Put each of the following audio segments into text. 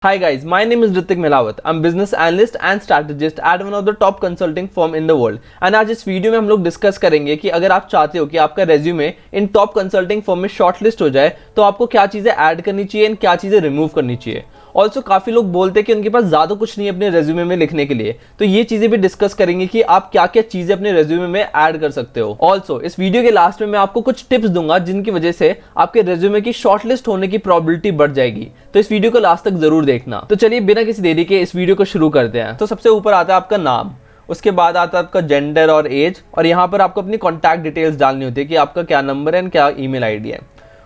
Hi guys, my name is Ritik Melawat. I'm business analyst and strategist at one of the top consulting firm in the world. And आज इस video में हम लोग discuss करेंगे कि अगर आप चाहते हो कि आपका resume in top consulting firm में शॉर्टलिस्ट हो जाए तो आपको क्या चीजें ऐड करनी चाहिए और क्या चीजें रिमूव करनी चाहिए। ऑल्सो काफी लोग बोलते हैं कि उनके पास ज्यादा कुछ नहीं है अपने रेज्यूमे में लिखने के लिए, तो ये चीजें भी डिस्कस करेंगे कि आप क्या क्या चीजें अपने रेज्यूमे में ऐड कर सकते हो। ऑल्सो इस वीडियो के लास्ट में मैं आपको कुछ टिप्स दूंगा जिनकी वजह से आपके रेज्यूमे की शॉर्टलिस्ट होने की प्रोबेबिलिटी बढ़ जाएगी, तो इस वीडियो को लास्ट तक जरूर देखना। तो चलिए बिना किसी देरी के इस वीडियो को शुरू करते हैं। तो सबसे ऊपर आता है आपका नाम, उसके बाद आता है आपका जेंडर और एज, और यहाँ पर आपको अपनी कॉन्टैक्ट डिटेल्स डालनी होती है कि आपका क्या नंबर है और क्या ईमेल आईडी है।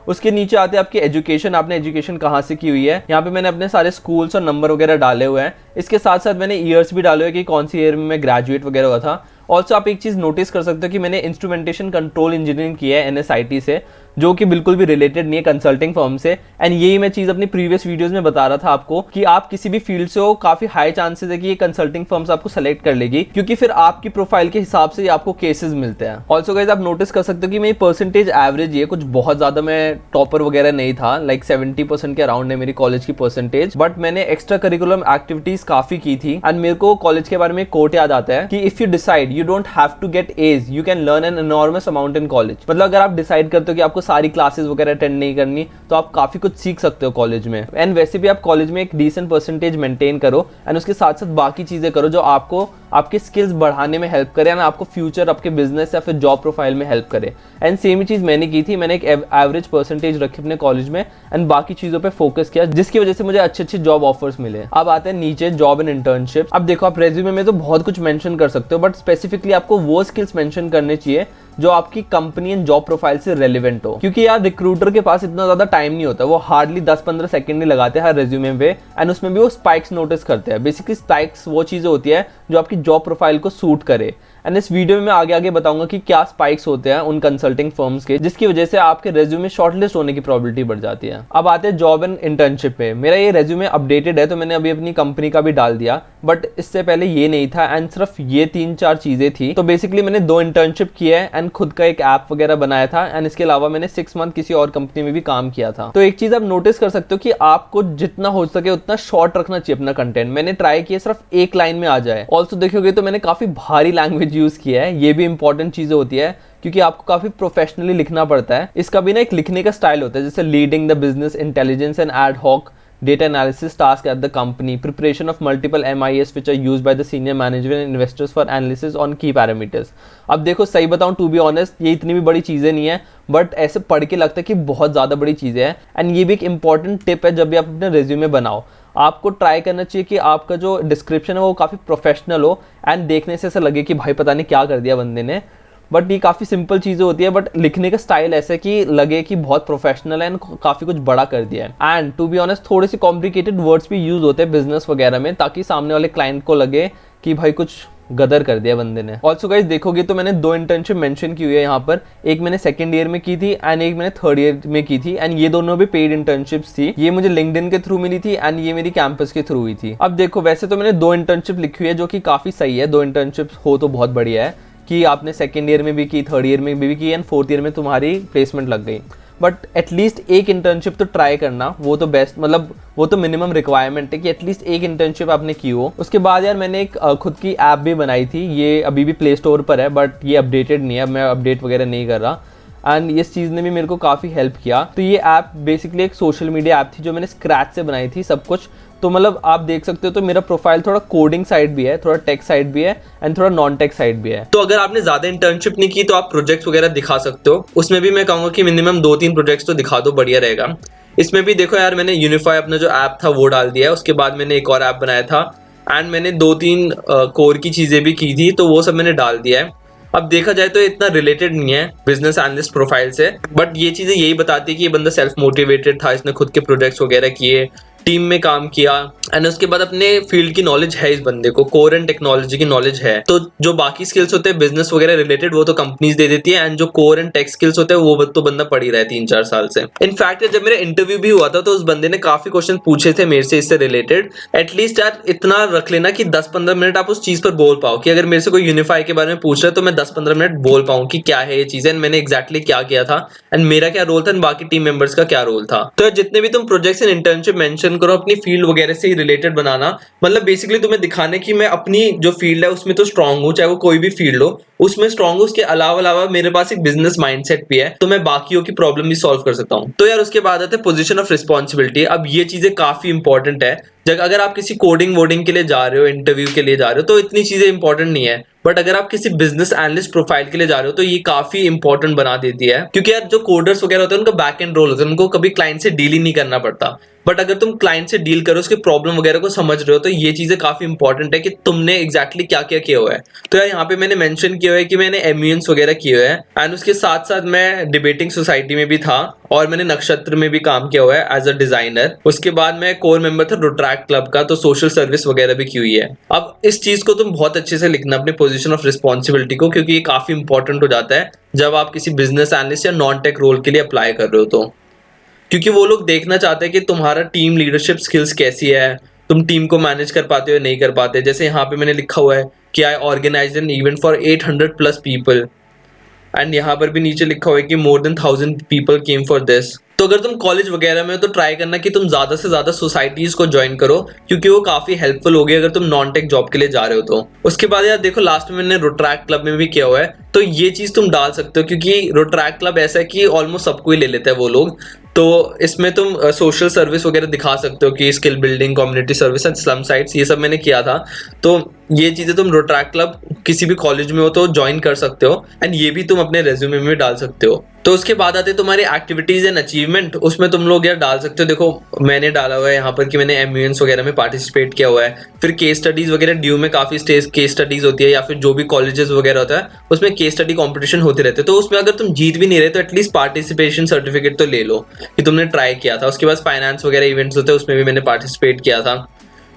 उसके नीचे आते हैं आपकी एजुकेशन, आपने एजुकेशन कहाँ से की हुई है। यहाँ पे मैंने अपने सारे स्कूल्स और नंबर वगैरह डाले हुए हैं। इसके साथ साथ मैंने ईयर्स भी डाले हुए कि कौन सी ईयर में मैं ग्रेजुएट वगैरह हुआ था। ऑल्सो आप एक चीज़ नोटिस कर सकते हो कि मैंने इंस्ट्रूमेंटेशन कंट्रोल इंजीनियरिंग किया है NSIT से, जो कि बिल्कुल भी रिलेटेड नहीं है कंसल्टिंग फर्म से। एंड यही मैं चीज़ अपनी प्रीवियस वीडियोस में बता रहा था आपको कि आप किसी भी फील्ड से हो, काफ़ी हाई चांसेस है कि ये कंसल्टिंग फर्म्स आपको सेलेक्ट कर लेगी, क्योंकि फिर आपकी प्रोफाइल के हिसाब से आपको केसेस मिलते हैं। ऑल्सो गाइस आप नोटिस कर सकते हो कि मेरी परसेंटेज एवरेज है, कुछ बहुत ज़्यादा मैं टॉपर वगैरह नहीं था, लाइक 70% के अराउंड है मेरी कॉलेज की परसेंटेज। बट मैंने एक्स्ट्रा करिकुलम एक्टिविटीज काफ़ी की थी। एंड मेरे को कॉलेज के बारे में कोट याद आता है कि if you decide you don't have to get A's, you can learn an enormous amount in college. मतलब अगर आप डिसाइड करते हो कि आपको सारी क्लासेस वगैरह अटेंड नहीं करनी, तो आप काफी कुछ सीख सकते हो कॉलेज में। एंड वैसे भी आप कॉलेज में एक डिसेंट परसेंटेज मेंटेन करो एंड उसके साथ साथ बाकी चीजें करो जो आपको आपके स्किल्स बढ़ाने में हेल्प करे, ना आपको फ्यूचर आपके बिजनेस या फिर जॉब प्रोफाइल में हेल्प करे। एंड सेम ही चीज मैंने की थी, मैंने एक एवरेज परसेंटेज रखी अपने कॉलेज में एंड बाकी चीजों पे फोकस किया, जिसकी वजह से मुझे अच्छे अच्छे जॉब ऑफर्स मिले। अब आते हैं नीचे जॉब एंड इंटर्नशिप। अब देखो आप रेज्यूमे में तो बहुत कुछ मेंशन कर सकते हो, बट स्पेसिफिकली आपको वो स्किल्स मेंशन करने चाहिए जो आपकी कंपनी एंड जॉब प्रोफाइल से रेलेवेंट हो, क्योंकि यार रिक्रूटर के पास इतना ज्यादा टाइम नहीं होता, वो हार्डली 10-15 सेकंड ही लगाते हैं हर रेज्यूमे पे। एंड उसमें भी वो स्पाइक्स नोटिस करते हैं। बेसिकली स्पाइक्स वो चीजें होती है जो आपकी जॉब प्रोफाइल को सूट करे। एंड इस वीडियो में मैं आगे आगे बताऊंगा कि क्या स्पाइक्स होते हैं उन कंसल्टिंग फर्म्स के, जिसकी वजह से आपके रेज्यूमे शॉर्टलिस्ट होने की प्रोबेबिलिटी बढ़ जाती है। अब आते हैं जॉब एंड इंटर्नशिप पे। मेरा ये रेज्यूमे अपडेटेड है, तो मैंने अभी अपनी कंपनी का भी डाल दिया, बट इससे पहले ये नहीं था एंड सिर्फ ये 3-4 चीजें थी। तो बेसिकली मैंने 2 इंटर्नशिप किया है एंड खुद का एक ऐप वगैरह बनाया था, एंड इसके अलावा मैंने 6 मंथ किसी और कंपनी में भी काम किया था। तो एक चीज आप नोटिस कर सकते हो कि आपको जितना हो सके उतना शॉर्ट रखना चाहिए अपना कंटेंट। मैंने ट्राई किया सिर्फ एक लाइन में आ जाए। ऑल्सो देखोगे तो मैंने काफी भारी लैंग्वेज यूज किया है, ये भी इंपॉर्टेंट चीजें होती है क्योंकि आपको काफी प्रोफेशनली लिखना पड़ता है। इसका भी ना एक लिखने का स्टाइल होता है, जैसे leading the business intelligence and ad hoc data analysis task at the company, preparation of multiple MIS which are used by the senior management and investors for analysis on key parameters। अब देखो सही बताऊं, to be honest ये इतनी भी बड़ी चीजें नहीं है, बट ऐसे पढ़ के लगता है कि बहुत ज्यादा बड़ी चीजें हैं। एंड ये भी एक इंपॉर्टेंट टिप है, जब भी आप अपने रेज्यूमे बनाओ आपको ट्राई करना चाहिए कि आपका जो डिस्क्रिप्शन है वो काफी प्रोफेशनल हो एंड देखने से ऐसा लगे कि भाई पता नहीं क्या कर दिया बंदे ने। बट ये काफ़ी सिंपल चीज़ें होती है, बट लिखने का स्टाइल ऐसे कि लगे कि बहुत प्रोफेशनल है एंड काफ़ी कुछ बड़ा कर दिया है। एंड टू बी ऑनेस्ट थोड़े से कॉम्प्लिकेटेड वर्ड्स भी यूज होते हैं बिजनेस वगैरह में, ताकि सामने वाले क्लाइंट को लगे कि भाई कुछ गदर कर दिया बंदे ने। ऑल्सो गाइस देखोगे तो मैंने 2 इंटर्नशिप मेंशन की हुई है यहाँ पर, एक मैंने सेकंड ईयर में की थी एंड एक मैंने थर्ड ईयर में की थी। एंड ये दोनों भी पेड इंटर्नशिप्स थी, ये मुझे लिंक्डइन के थ्रू मिली थी एंड ये मेरी कैंपस के थ्रू हुई थी। अब देखो वैसे तो मैंने 2 इंटर्नशिप लिखी हुई है जो कि काफ़ी सही है, 2 इंटर्नशिप हो तो बहुत बढ़िया है कि आपने सेकेंड ईयर में भी की, थर्ड ईयर में भी की एंड फोर्थ ईयर में तुम्हारी प्लेसमेंट लग गई। बट एटलीस्ट एक इंटर्नशिप तो ट्राई करना, वो तो बेस्ट, मतलब वो तो मिनिमम रिक्वायरमेंट है कि एटलीस्ट एक इंटर्नशिप आपने की हो। उसके बाद यार मैंने एक खुद की ऐप भी बनाई थी, ये अभी भी प्ले स्टोर पर है बट ये अपडेटेड नहीं है, अब मैं अपडेट वगैरह नहीं कर रहा। एंड इस चीज़ ने भी मेरे को काफ़ी हेल्प किया। तो ये ऐप बेसिकली एक सोशल मीडिया ऐप थी जो मैंने स्क्रैच से बनाई थी सब कुछ। तो मतलब आप देख सकते हो तो मेरा प्रोफाइल थोड़ा कोडिंग साइड भी है, थोड़ा टेक साइड भी है एंड थोड़ा नॉन टेक साइड भी है। तो अगर आपने ज्यादा इंटर्नशिप नहीं की तो आप प्रोजेक्ट्स वगैरह दिखा सकते हो, उसमें भी मैं कहूँगा कि मिनिमम 2-3 प्रोजेक्ट्स तो दिखा दो, बढ़िया रहेगा। इसमें भी देखो यार मैंने यूनिफाई अपना जो ऐप था वो डाल दिया है, उसके बाद मैंने एक और ऐप बनाया था एंड मैंने 2-3 कोर की चीजें भी की थी, तो वो सब मैंने डाल दिया है। अब देखा जाए तो इतना रिलेटेड नहीं है बिजनेस एनालिस्ट प्रोफाइल से, बट ये चीजें यही बताती है कि ये बंदा सेल्फ मोटिवेटेड था, इसने खुद के प्रोजेक्ट्स वगैरह किए, टीम में काम किया एंड उसके बाद अपने फील्ड की नॉलेज है इस बंदे को, कोर एंड टेक्नोलॉजी की नॉलेज है। तो जो बाकी स्किल्स होते हैं बिजनेस वगैरह रिलेटेड वो तो कंपनीज दे देती है, एंड जो कोर एंड टेक स्किल्स होते हैं वो तो बंदा पढ़ ही रहा है 3-4 साल से। इनफैक्ट जब मेरा इंटरव्यू भी हुआ था तो उस बंदे ने काफी क्वेश्चन पूछे थे मेरे से इससे रिलेटेड। एटलीस्ट यार इतना रख लेना कि 10-15 मिनट आप उस चीज पर बोल पाओ, कि अगर मेरे से कोई यूनिफाई के बारे में पूछ रहा है तो मैं 10-15 मिनट बोल पाऊं कि क्या है ये चीजें, मैंने एग्जैक्टली क्या किया था एंड मेरा क्या रोल था एंड बाकी टीम मेंबर्स का क्या रोल था। तो जितने भी तुम projects and internship mention mention करो अपनी फील्ड वगैरह से ही रिलेटेड बनाना, मतलब बेसिकली तुम्हें दिखाने कि मैं अपनी जो फील्ड है उसमें तो स्ट्रांग हूँ, चाहे वो कोई भी फील्ड हो उसमें स्ट्रांग हूँ। उसके अलावा मेरे पास एक बिजनेस माइंडसेट भी है, तो मैं बाकियों की प्रॉब्लम भी सॉल्व कर सकता हूँ। तो यार उसके बाद आते हैं पोजीशन ऑफ रिस्पॉन्सिबिलिटी। अब ये चीजें काफी इंपॉर्टेंट है। जब अगर आप किसी कोडिंग वोडिंग के लिए जा रहे हो, इंटरव्यू के लिए जा रहे हो, तो इतनी चीजें इंपॉर्टेंट नहीं है, बट अगर आप किसी बिजनेस एनालिस्ट प्रोफाइल के लिए जा रहे हो तो ये काफी इंपॉर्टेंट बना देती है। क्योंकि यार जो कोडर्स वगैरह होते हैं उनका बैक एंड रोल होता है, उनको कभी क्लाइंट से डील ही नहीं करना पड़ता। बट अगर तुम क्लाइंट से डील करो, उसके प्रॉब्लम वगैरह को समझ रहे हो, तो ये चीजें काफी इंपॉर्टेंट है कि तुमने एग्जैक्टली क्या क्या किया हुआ है। तो यार यहाँ पे मैंने मेंशन किया हुआ है कि मैंने एमयूएंस वगैरह किए हुए हैं, एंड उसके साथ साथ मैं डिबेटिंग सोसाइटी में भी था, और मैंने नक्षत्र में भी काम किया हुआ है एज अ डिजाइनर। उसके बाद मैं कोर मेंबर था रोट्रैक्ट क्लब का, तो सोशल सर्विस वगैरह भी की हुई है। अब इस चीज को तुम बहुत अच्छे से लिखना अपने पोजीशन ऑफ रिस्पॉन्सिबिलिटी को, क्योंकि ये काफी इंपॉर्टेंट हो जाता है जब आप किसी बिजनेस एनालिस्ट या नॉन टेक रोल के लिए अप्लाई कर रहे हो। तो क्योंकि वो लोग देखना चाहते हैं कि तुम्हारा टीम लीडरशिप स्किल्स कैसी है, तुम टीम को मैनेज कर पाते हो या नहीं कर पाते। जैसे यहाँ पे मैंने लिखा हुआ है कि I organize an event for 800+ people, and यहाँ पर भी नीचे लिखा हुआ है कि more than 1000 people came for this. तो अगर तुम कॉलेज वगैरह में हो तो ट्राई करना कि तुम ज्यादा से ज्यादा सोसाइटीज को ज्वाइन करो, क्योंकि वो काफी हेल्पफुल होगी अगर तुम नॉन टेक जॉब के लिए जा रहे हो। तो उसके बाद यार देखो लास्ट में मैंने रोट्रैक्ट क्लब में भी किया हुआ है, तो ये चीज तुम डाल सकते हो, क्योंकि रोट्रैक्ट क्लब ऐसा है कि ऑलमोस्ट सबको ही ले लेते हैं वो लोग। तो इसमें तुम सोशल सर्विस वगैरह दिखा सकते हो कि skill building, community service and slum sites, ये सब मैंने किया था। तो ये चीजें तुम रोट्रैक्ट क्लब किसी भी कॉलेज में हो तो ज्वाइन कर सकते हो, एंड ये भी तुम अपने रेज्यूमे में डाल सकते हो। तो उसके बाद आते तुम्हारी एक्टिविटीज एंड अचीवमेंट, उसमें तुम लोग यार डाल सकते हो। देखो मैंने डाला हुआ है यहाँ पर कि मैंने एमयूएंस वगैरह में पार्टिसिपेट किया हुआ है, फिर केस स्टडीज वगैरह, ड्यू में काफी स्टेज केस स्टडीज होती है, या फिर जो भी कॉलेजेस वगैरह होता है उसमें केस स्टडी कॉम्पिटिशन होते रहते हैं। तो उसमें अगर तुम जीत भी नहीं रहे तो एटलीस्ट पार्टिसिपेशन सर्टिफिकेट तो ले लो कि तुमने ट्राई किया था। उसके बाद फाइनेंस वगैरह इवेंट्स होते हैं, उसमें भी मैंने पार्टिसिपेट किया था।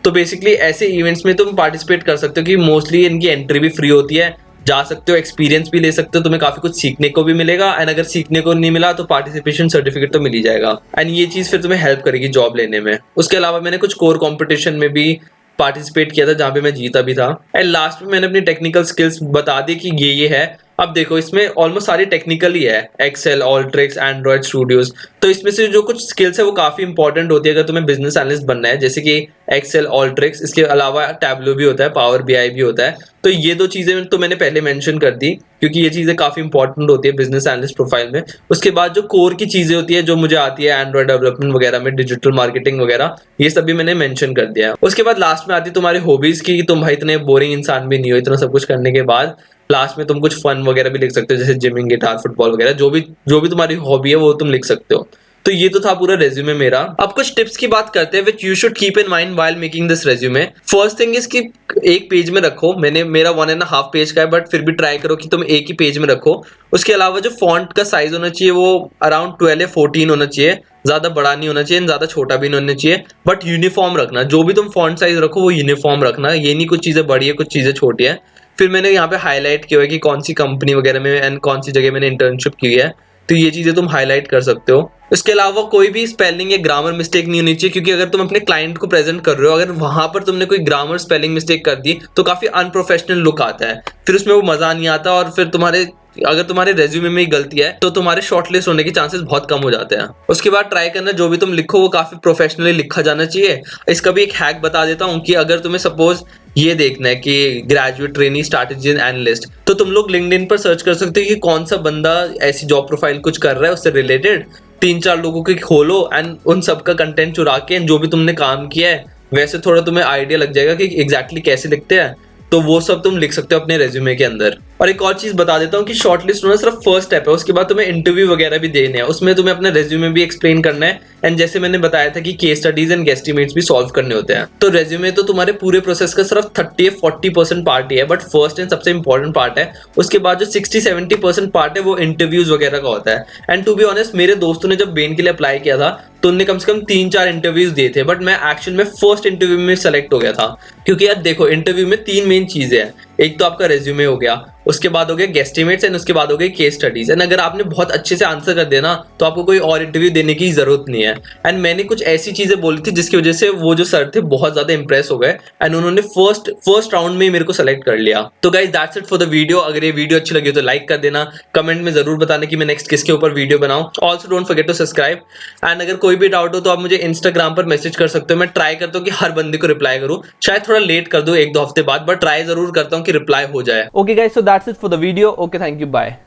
तो बेसिकली ऐसे इवेंट्स में तुम पार्टिसिपेट कर सकते हो कि मोस्टली इनकी एंट्री भी फ्री होती है, जा सकते हो, एक्सपीरियंस भी ले सकते हो, तुम्हें काफी कुछ सीखने को भी मिलेगा, एंड अगर सीखने को नहीं मिला तो पार्टिसिपेशन सर्टिफिकेट तो मिल ही जाएगा, एंड ये चीज फिर तुम्हें हेल्प करेगी जॉब लेने में। उसके अलावा मैंने कुछ कोर कॉम्पिटिशन में भी पार्टिसिपेट किया था जहां पे मैं जीता भी था। एंड लास्ट में मैंने अपनी टेक्निकल स्किल्स बता दी कि ये है। अब देखो इसमें ऑलमोस्ट सारी टेक्निकल ही है, एक्सेल, ऑल्ट्रिक्स, एंड्रॉइड स्टूडियोज। तो इसमें से जो कुछ स्किल्स है वो काफी इंपॉर्टेंट होती है अगर तुम्हें बिजनेस एनालिस्ट बनना है, जैसे कि एक्सेल, ऑल्ट्रिक्स, इसके अलावा टैब्लो भी होता है, पावर बीआई भी होता है। तो ये दो चीजें तो मैंने पहले मेंशन कर दी, क्योंकि ये चीजें काफी इंपॉर्टेंट होती है बिजनेस एनालिस्ट प्रोफाइल में। उसके बाद जो कोर की चीजें होती है जो मुझे आती है एंड्रॉइड डेवलपमेंट वगैरह में, डिजिटल मार्केटिंग वगैरह, ये सब भी मैंने मेंशन कर दिया है। उसके बाद लास्ट में आती है तुम्हारी हॉबीज की, तुम भाई इतने बोरिंग इंसान भी नहीं हो। इतना सब कुछ करने के बाद लास्ट में तुम कुछ फन वगैरह भी लिख सकते हो, जैसे जिमिंग, गिटार, फुटबॉल वगैरह, जो भी तुम्हारी हॉबी है वो तुम लिख सकते हो। तो ये तो था पूरा रेज्यूमे मेरा। अब कुछ टिप्स की बात करते हैं which you should keep in mind while making this resume. First thing is कि एक पेज में रखो। मेरा 1.5 पेज का है, बट फिर भी ट्राई करो कि तुम एक ही पेज में रखो। उसके अलावा जो फॉन्ट का साइज होना चाहिए वो अराउंड 12 या 14 होना चाहिए, ज्यादा बड़ा नहीं होना चाहिए, ज्यादा छोटा भी नहीं होना चाहिए, बट यूनिफॉर्म रखना। जो भी तुम फॉन्ट साइज रखो वो यूनिफॉर्म रखना, ये नहीं कुछ चीजें बड़ी है कुछ चीजें छोटी है। फिर मैंने यहाँ पे हाईलाइट किया है कि कौन सी कंपनी वगैरह में एंड कौन सी जगह मैंने इंटर्नशिप की है, तो ये चीजें तुम हाईलाइट कर सकते हो। इसके अलावा कोई भी स्पेलिंग या ग्रामर मिस्टेक नहीं होनी चाहिए, क्योंकि अगर तुम अपने क्लाइंट को प्रेजेंट कर रहे हो, अगर वहां पर तुमने कोई ग्रामर स्पेलिंग मिस्टेक कर दी तो काफी अनप्रोफेशनल लुक आता है, फिर उसमें वो मजा नहीं आता, और फिर अगर तुम्हारे रेज्यूमे में ही गलती है तो तुम्हारे शॉर्टलिस्ट होने के चांसेस बहुत कम हो जाते हैं। उसके बाद ट्राई करना जो भी तुम लिखो वो काफी प्रोफेशनली लिखा जाना चाहिए। इसका भी एक हैक बता देता हूँ कि अगर तुम्हें सपोज ये देखना है कि ग्रेजुएट ट्रेनी स्ट्रैटेजी एनालिस्ट, तो तुम लोग लिंक्डइन पर सर्च कर सकते हो कि कौन सा बंदा ऐसी जॉब प्रोफाइल कुछ कर रहा है, उससे रिलेटेड 3-4 लोगों की खोलो, एंड उन सबका कंटेंट चुरा के जो भी तुमने काम किया है वैसे थोड़ा तुम्हें आइडिया लग जाएगा कि एग्जैक्टली कैसे लिखते हैं, तो वो सब तुम लिख सकते हो अपने रेज्यूमे के अंदर। और एक और चीज बता देता हूँ कि शॉर्टलिस्ट होना सिर्फ फर्स्ट स्टेप है, उसके बाद तुम्हें इंटरव्यू वगैरह भी देने हैं, उसमें तुम्हें अपना रेज्यूमे भी एक्सप्लेन करना है, एंड जैसे मैंने बताया था कि केस स्टडीज एंड गेस्टिमेट्स भी सॉल्व करने होते हैं। तो रेज्यूमे तो तुम्हारे पूरे प्रोसेस का सिर्फ 30-40% पार्ट ही है, बट फर्स्ट एंड सबसे इंपॉर्टेंट पार्ट है। उसके बाद जो 60-70% पार्ट है वो इंटरव्यूज वगैरह का होता है। एंड टू बी ऑनेस्ट, मेरे दोस्तों ने जब बेन के लिए अप्लाई किया था तो उनने कम से कम 3-4 इंटरव्यूज दिए थे, बट मैं एक्चुअल में फर्स्ट इंटरव्यू में सेलेक्ट हो गया था। क्योंकि यार देखो इंटरव्यू में 3 मेन चीजें हैं, एक तो आपका रेज्यूमे हो गया, उसके बाद हो गए गेस्टिमेट्स एंड उसके बाद हो गए केस स्टडीज। एंड अगर आपने बहुत अच्छे से आंसर कर दिया ना तो आपको कोई और इंटरव्यू देने की जरूरत नहीं है। एंड मैंने कुछ ऐसी चीजें बोली थी जिसकी वजह से वो जो सर थे बहुत ज्यादा इंप्रेस हो गए एंड उन्होंने फर्स्ट राउंड में ही मेरे को सेलेक्ट कर लिया। तो guys that's it for the video. अगर ये वीडियो अच्छी लगी तो लाइक कर देना, कमेंट में जरूर बताना कि मैं नेक्स्ट किसके ऊपर वीडियो बनाऊं। Also don't forget to subscribe. And अगर कोई भी डाउट हो तो आप मुझे इंस्टाग्राम पर मैसेज कर सकते हो। मैं ट्राई करता हूँ कि हर बंदे को रिप्लाई करूँ, शायद थोड़ा लेट कर दूं 1-2 हफ्ते बाद, बट ट्राई जरूर करता हूँ कि रिप्लाई हो जाए। Okay guys, so that's it for the video. Okay, thank you, bye.